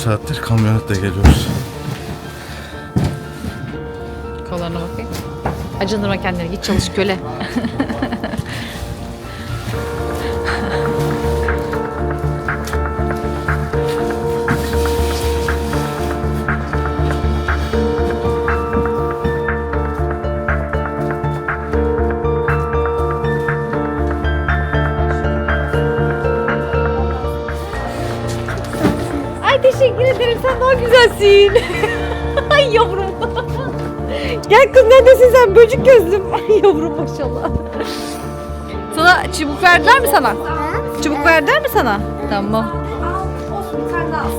saattir kamyonetle geliyoruz. Kollarına bakayım. Acındırma kendini, git çalış köle. Ay teşekkür ederim, sen daha güzelsin. Ay yavrum. Gel kız, neredesin sen? Böcük gözlüm. Ay yavrum maşallah. Sana çubuk verdiler mi sana? Çubuk verdiler mi sana? Tamam. Olsun, bir tane daha al.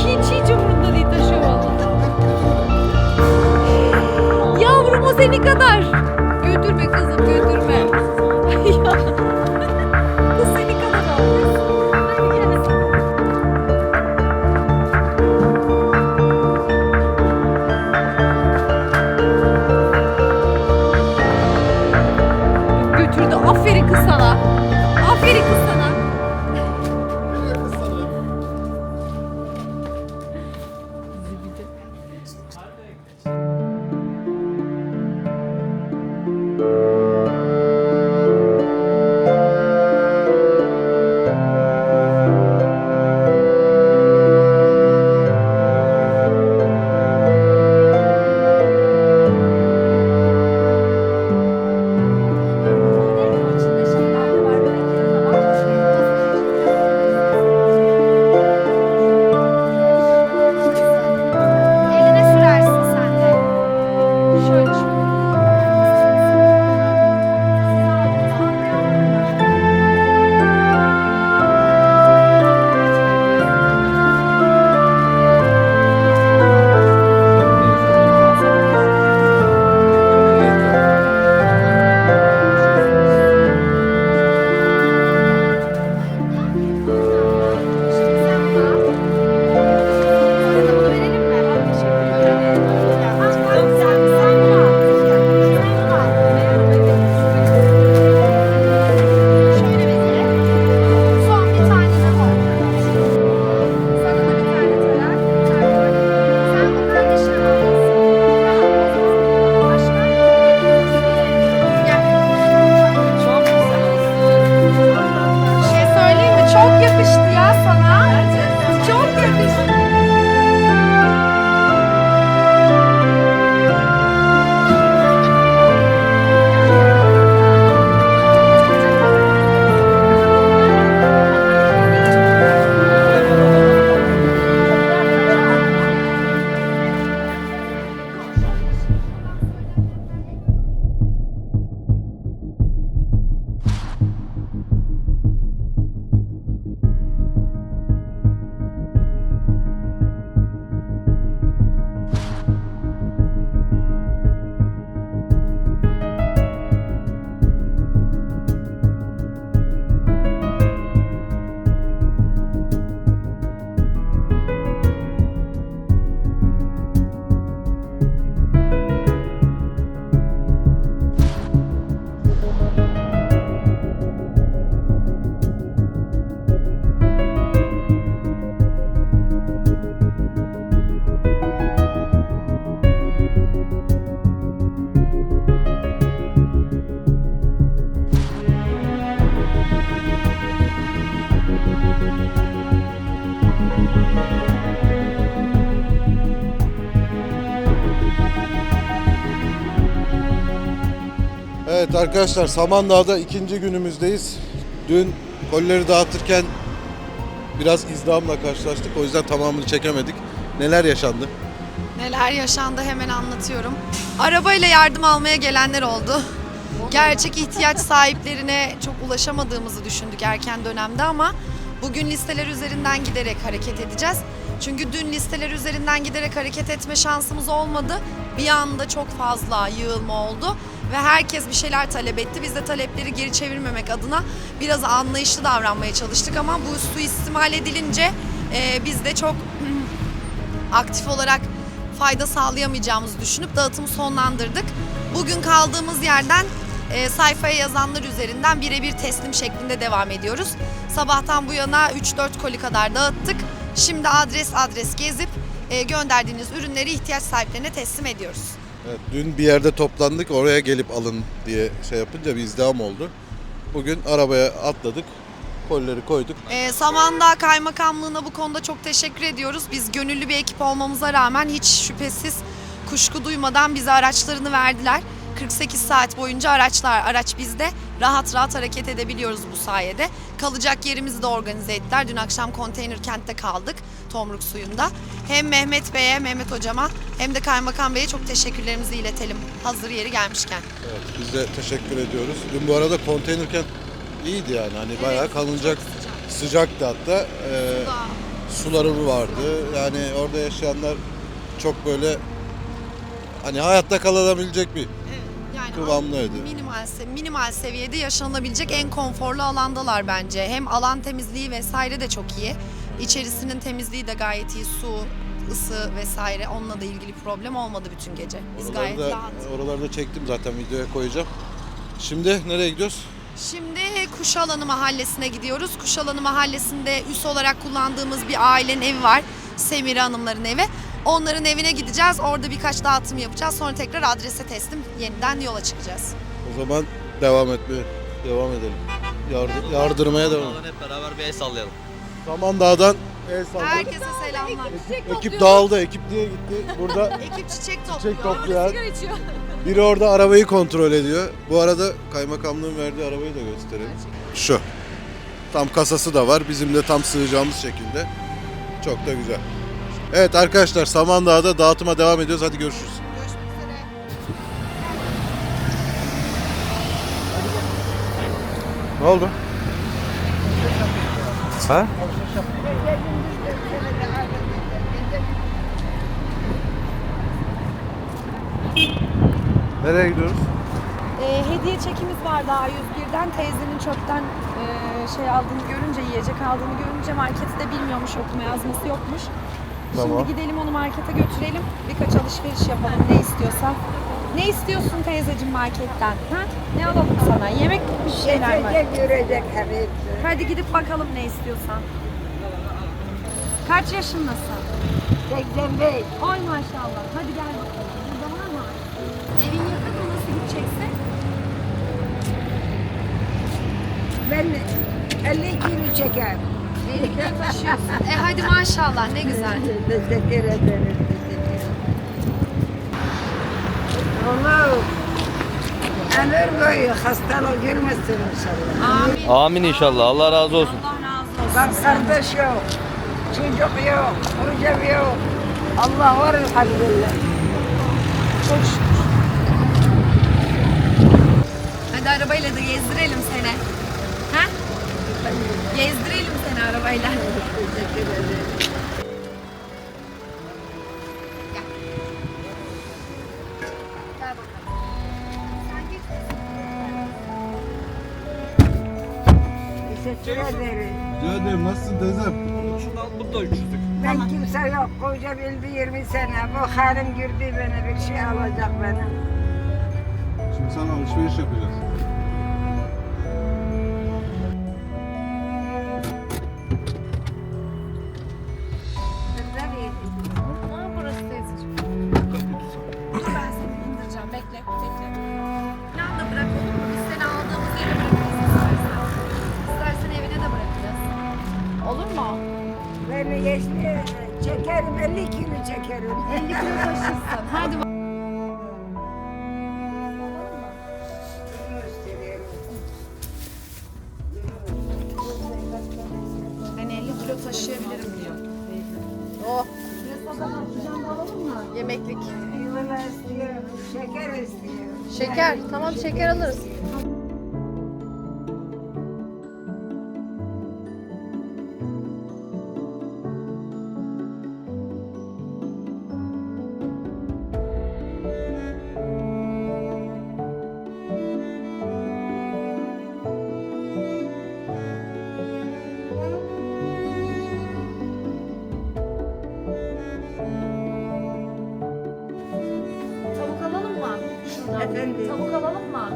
Hiç umurunda değil, taşıyor valla. Yavrum o senin kadar. Götürme kızım, götürme. Ay ya. Bu senin kadar al. Hadi gel. Götürdü. Aferin kız sana. Aferin kız sana. Eline sürersin sen de. Şöyle şöyle. Çok yakıştı ya sana. Çok yakıştı. Evet arkadaşlar, Samandağ'da ikinci günümüzdeyiz. Dün kolileri dağıtırken biraz izdihamla karşılaştık. O yüzden tamamını çekemedik. Neler yaşandı? Neler yaşandı hemen anlatıyorum. Arabayla yardım almaya gelenler oldu. Gerçek ihtiyaç sahiplerine çok ulaşamadığımızı düşündük erken dönemde ama bugün listeler üzerinden giderek hareket edeceğiz. Çünkü dün listeler üzerinden giderek hareket etme şansımız olmadı. Bir anda çok fazla yığılma oldu ve herkes bir şeyler talep etti. Biz de talepleri geri çevirmemek adına biraz anlayışlı davranmaya çalıştık ama bu suistimal edilince biz de çok aktif olarak fayda sağlayamayacağımızı düşünüp dağıtımı sonlandırdık. Bugün kaldığımız yerden sayfaya yazanlar üzerinden birebir teslim şeklinde devam ediyoruz. Sabahtan bu yana 3-4 koli kadar dağıttık. Şimdi adres gezip gönderdiğiniz ürünleri ihtiyaç sahiplerine teslim ediyoruz. Evet, dün bir yerde toplandık, oraya gelip alın diye şey yapınca bir izdiham oldu. Bugün arabaya atladık, kolileri koyduk. Samandağ Kaymakamlığı'na bu konuda çok teşekkür ediyoruz. Biz gönüllü bir ekip olmamıza rağmen hiç şüphesiz kuşku duymadan bize araçlarını verdiler. 48 saat boyunca araç bizde. Rahat rahat hareket edebiliyoruz bu sayede. Kalacak yerimizi de organize ettiler. Dün akşam konteyner kentte kaldık, Tomruk Suyu'nda. Hem Mehmet Hocama hem de Kaymakam Bey'e çok teşekkürlerimizi iletelim hazır yeri gelmişken. Evet, biz de teşekkür ediyoruz. Dün bu arada konteyner kent iyiydi yani, hani bayağı kalınacak, sıcaktı hatta. Suları vardı. Yani orada yaşayanlar çok böyle hani hayatta kalabilecek bir Yani kıvamlıydı. minimal seviyede yaşanabilecek en konforlu alandalar bence. Hem alan temizliği vesaire de çok iyi. İçerisinin temizliği de gayet iyi. Su, ısı vesaire, onunla da ilgili problem olmadı bütün gece. Biz gayet rahat. Oralarda çektim zaten, videoya koyacağım. Şimdi nereye gidiyoruz? Şimdi Kuşalanı Mahallesi'ne gidiyoruz. Kuşalanı Mahallesi'nde üs olarak kullandığımız bir ailenin evi var. Semire Hanımların evi. Onların evine gideceğiz. Orada birkaç dağıtım yapacağız. Sonra tekrar adrese teslim yeniden yola çıkacağız. O zaman devam edelim. Yardırmaya devam. Hep beraber bir el sallayalım. Samandağ'dan el salladık. Herkese selamlar. Ekip dağıldı, ekip diye gitti. Burada Ekip çiçek çiçek topluyor. toplayan. Biri orada arabayı kontrol ediyor. Bu arada kaymakamlığın verdiği arabayı da gösterelim. Şu. Tam kasası da var. Bizim de tam sığacağımız şekilde. Çok da güzel. Evet arkadaşlar, Samandağ'da dağıtıma devam ediyoruz. Hadi görüşürüz. Görüşmek üzere. Ne oldu? Ha? Nereye gidiyoruz? Hediye çekimiz var daha 101'den. Teyzenin çöpten şey aldığını görünce, yiyecek aldığını görünce markette bilmiyormuş, okuma yazması yokmuş. Tamam. Şimdi gidelim onu markete götürelim. Birkaç alışveriş yapalım ne istiyorsan. Ne istiyorsun teyzeciğim marketten? Ha? Ne alalım sana? Yemek bir şeyler var. Görecek hepsi. Hadi gidip bakalım ne istiyorsan. Kaç yaşındasın? 85. Oy maşallah. Hadi gel bakalım. Burada var mı? Evin yakın mı? Nasıl gideceksin? Ben 50 kilo çeker. Hadi maşallah, ne güzel. Teşekkür ederim. Oğlum. Ömür boyu hastalık görmesin inşallah. Amin. Amin inşallah. Allah razı olsun. Allah razı olsun. Bak kardeş yok. Çocuk yok. Hocam yok. Allah var elhamdülillah. Çok şükür. Hadi arabayla da gezdirelim seni. Ha? Gezdirelim seni arabayla. Teşekkür ederim. Gel bakalım. Sen geç. Teşekkür ederim. Rica ederim. Nasılsın teyzem? Şunu al, bu da 300'lük. Ben kimse yok. Koca bildi 20 sene. Bu halim girdi beni. Bir şey alacak bana. Şimdi sana alışveriş yapacağız. Aa, burası teyzeciğim. Ben seni indireceğim. Bekle. Yan da bırak, olur mu? Biz seni aldığımız yere bırakırız istersen. İstersen evine de bırakırız. Olur mu? Beni geçti. Çekerim 50 kilo çekerim. 50 kilo taşırsın. Hadi bak. Hani 50 kilo taşıyabilirim diyor. Oh. Yemeklik. Eyvallah istiyorum. Şeker istiyorum. Şeker. Tamam, şeker alırız. Tavuk alalım mı? Şuradan. Efendim? Tavuk alalım mı?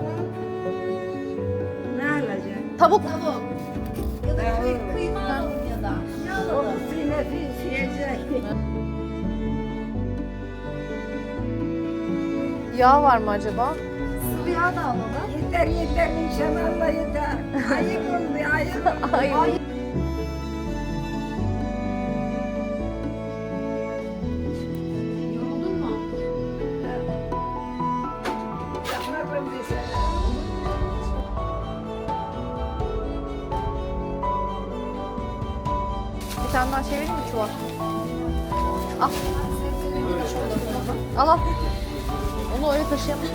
Tavuk. Ya da kıyma alalım ya da. Ne alalım? Onun sinesi yiyecek. Yağ var mı acaba? Sıvı yağ da alalım. Yeter yeter inşallah yeter. Ayıp oldu ayıp. Ay. Yoruldun mu? Yapmadım desene. Bir tane daha çevireyim mi çuval? Al. Al al. Onu öyle taşıyamam.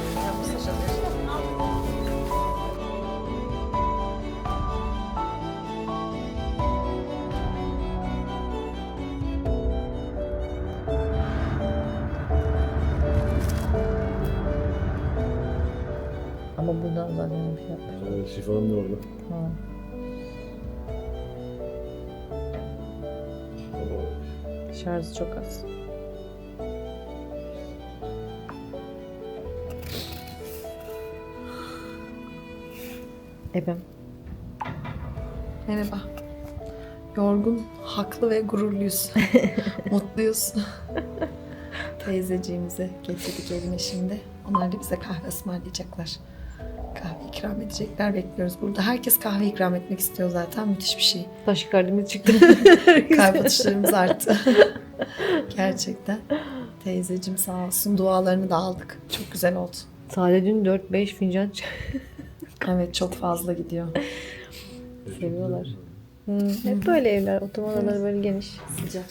Ama buradan zaten bir şey yapmış. Şifanın da orada. Ha. Şarjı çok az. Ebem. Merhaba. Yorgun, haklı ve gururluyuz. Mutluyuz. Teyzeciğimize getirdik evine şimdi. Onlar da bize kahve ısmarlayacaklar. Kahve ikram edecekler, bekliyoruz burada. Herkes kahve ikram etmek istiyor zaten. Müthiş bir şey. Taşikardimiz çıktı. Kalp atışlarımız arttı. Gerçekten. Teyzeciğim sağ olsun. Dualarını da aldık. Çok güzel oldu. Sade dün 4-5 fincan Evet, çok fazla gidiyor. seviyorlar. Hep böyle evler. Oturma odaları böyle geniş. Sıcak.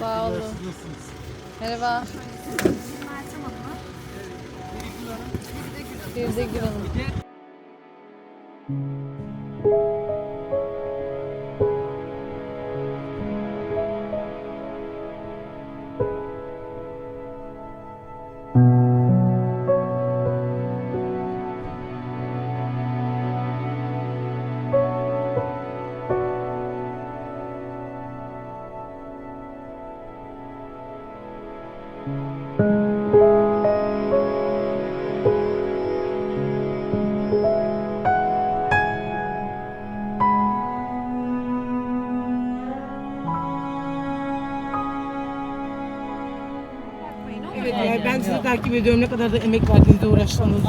Sağ olun. Merhaba. Bir de Gül Hanım. Evet, yani ben sizi takip ediyorum. Ne kadar da emek verdiğinizde uğraştığınızı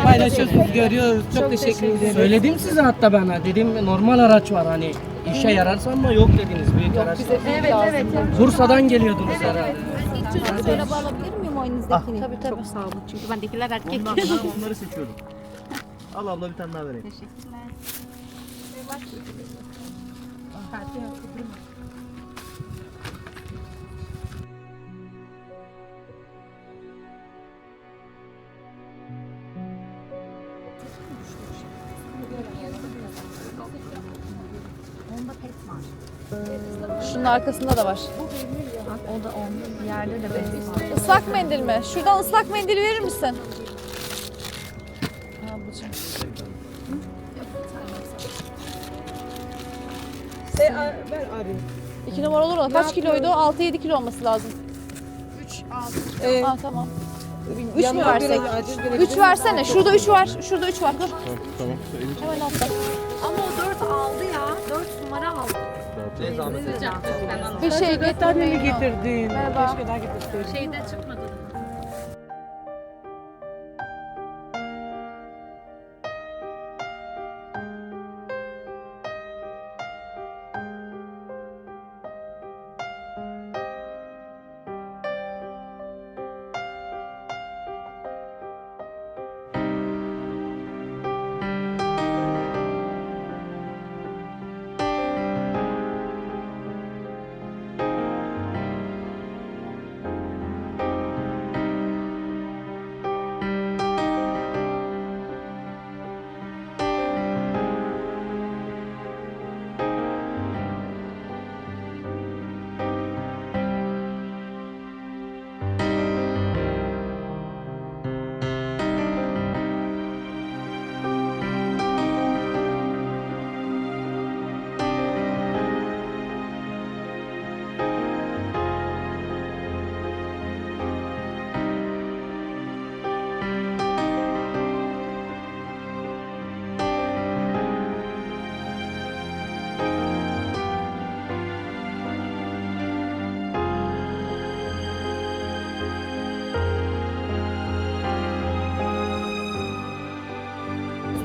paylaşıyorsunuz, görüyoruz. Çok teşekkür ederim. Söyledim size hatta bana. Dedim normal araç var hani işe yararsa ama yok dediniz. Büyük araç. Evet. Bursa'dan geliyordunuz herhalde. Araba alabilir miyim o elinizdekini? Tabii tabii. Sağ olun. Çünkü bendekiler erkek. Onları seçiyordum. Al abla bir tane daha vereyim. Şunun arkasında da var. O da onun yerde de belli. Islak mendil mi? Şuradan ıslak mendil verir misin? Ablacığım. Ben arayayım. 2 numara olur mu? Kaç kiloydu? 6-7 kilo olması lazım. 3, 6. Tamam. 3 mü versek? 3 versene. Şurada 3 var. Şurada 3 var. Dur. Tamam. Hemen atla. Ama o 4 aldı ya. 4 numara aldı. Ne zahmet. Bir şey Battaniye getirmeyin. getirdin. Merhaba. Keşke daha getirseydin. Şeyde çıkmadı.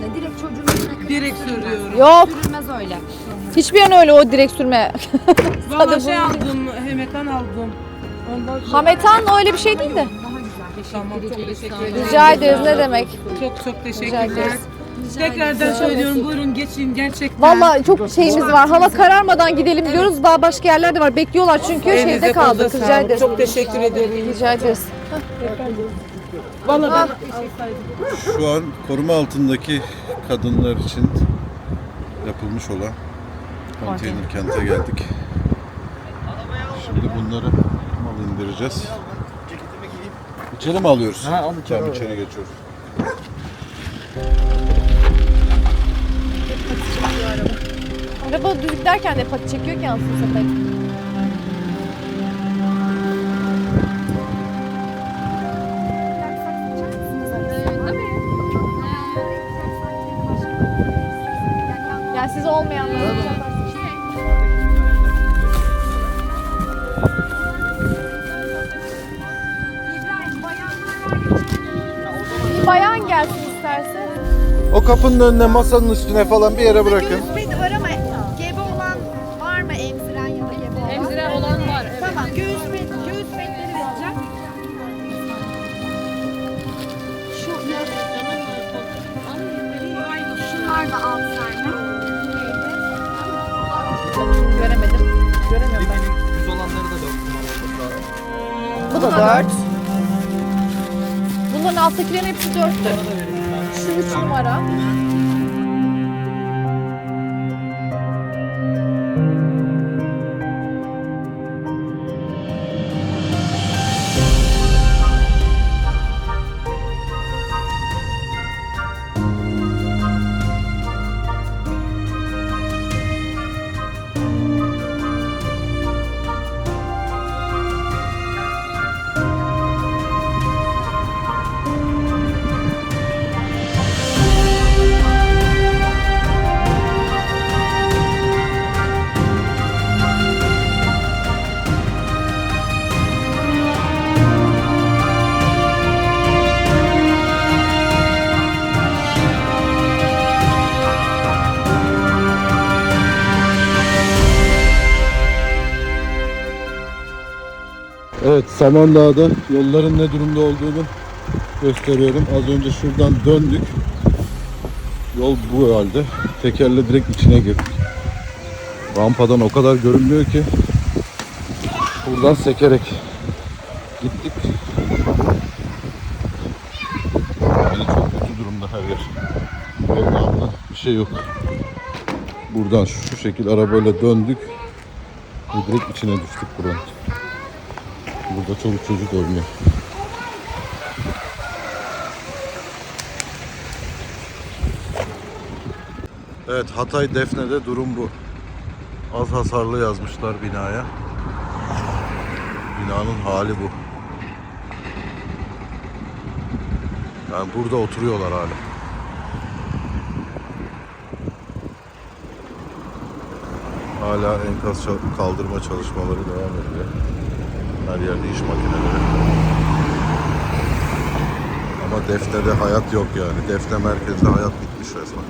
öyle. Direkt çocuğun üstüne Direkt sürüyorum. Yok. sürülmez öyle. Hiçbir yan öyle o direkt sürme. Valla şey aldım, hemetan aldım. Ondan sonra... Hametan öyle bir şey değil de. Tamam, çok teşekkür ederim. Rica ederiz, ne demek. Çok teşekkürler. Rica ederiz. Tekrardan söylüyorum, buyurun geçin gerçekten. Valla çok şeyimiz var. Hava kararmadan gidelim diyoruz. Daha başka yerler de var. Bekliyorlar çünkü Elinize şeyde kaldık. kolunuza Rica sağlık. ederiz. Çok teşekkür ederim. Rica ederiz. Valla ben Şu an koruma altındaki kadınlar için yapılmış olan konteyner kente geldik. Şimdi bunları mal indireceğiz. İçeri mi alıyoruz? Ha, al içeri Tamam, al. içeri geçiyoruz. Araba düz giderken de pati çekiyor ki ansızın satayım. Yani siz olmayanlar. Bir bayan gelsin isterse. O kapının önüne, masanın üstüne falan bir yere bırakın. Göğüs bedi var ama gebe olan var mı emziren ya da gebe olan? Emziren olan var. Evet. Tamam göğüs bedleri vereceğim. Şunlar da 6 tane. Göremedim. Göremiyorum ben. Düz olanları da 4 numara lazım. Bu da 4. Bunların alttakilerin hepsi 4'tü. Şu 3 numara. Evet, Samandağ'da yolların ne durumda olduğunu gösteriyorum. Az önce şuradan döndük. Yol bu halde. Tekerle direkt içine girdik. Rampadan o kadar görünmüyor ki. Buradan sekerek gittik. Yani çok kötü durumda her yer. Yolda bir şey yok. Buradan şu şekil arabayla döndük. Ve direkt içine düştük buranın. Burada çoluk çocuk oynuyor. Evet, Hatay Defne'de durum bu. Az hasarlı yazmışlar binaya. Binanın hali bu. Yani burada oturuyorlar hala. Hala enkaz kaldırma çalışmaları devam ediyor. Her yerde iş makineleri. Ama Defne'de hayat yok yani. Defne merkezde hayat bitmiş resmen.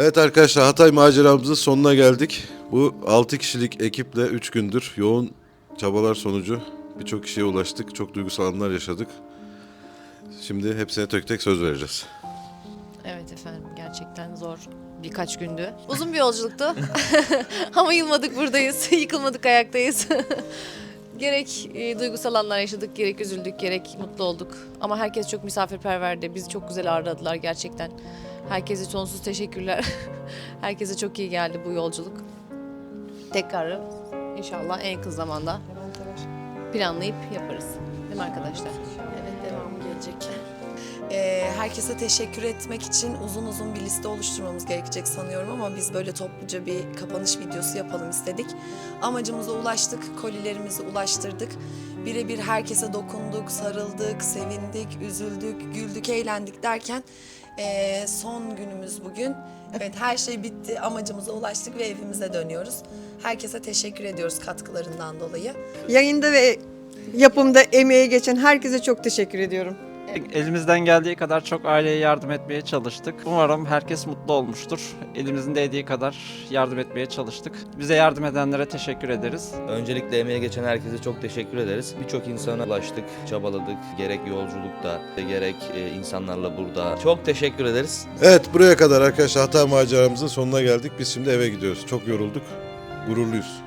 Evet arkadaşlar, Hatay maceramızın sonuna geldik. Bu 6 kişilik ekiple 3 gündür yoğun çabalar sonucu birçok kişiye ulaştık. Çok duygusal anlar yaşadık. Şimdi hepsine tek tek söz vereceğiz. Evet efendim, gerçekten zor birkaç gündü. Uzun bir yolculuktu ama yılmadık, buradayız. Yıkılmadık, ayaktayız. Gerek duygusal anlar yaşadık, gerek üzüldük, gerek mutlu olduk. Ama herkes çok misafirperverdi. Bizi çok güzel ağırladılar gerçekten. Herkese sonsuz teşekkürler. Herkese çok iyi geldi bu yolculuk. Tekrarı inşallah en kısa zamanda planlayıp yaparız. Değil mi arkadaşlar? Evet, devamı gelecek. Herkese teşekkür etmek için uzun uzun bir liste oluşturmamız gerekecek sanıyorum ama biz böyle topluca bir kapanış videosu yapalım istedik. Amacımıza ulaştık, kolilerimizi ulaştırdık. Birebir herkese dokunduk, sarıldık, sevindik, üzüldük, güldük, eğlendik derken son günümüz bugün. Evet, her şey bitti, amacımıza ulaştık ve evimize dönüyoruz. Herkese teşekkür ediyoruz katkılarından dolayı. Yayında ve yapımda emeği geçen herkese çok teşekkür ediyorum. Elimizden geldiği kadar çok aileye yardım etmeye çalıştık. Umarım herkes mutlu olmuştur. Elimizin değdiği kadar yardım etmeye çalıştık. Bize yardım edenlere teşekkür ederiz. Öncelikle emeğe geçen herkese çok teşekkür ederiz. Birçok insana ulaştık, çabaladık. Gerek yolculukta, gerek insanlarla burada. Çok teşekkür ederiz. Evet, buraya kadar arkadaşlar Hatay maceramızın sonuna geldik. Biz şimdi eve gidiyoruz. Çok yorulduk, gururluyuz.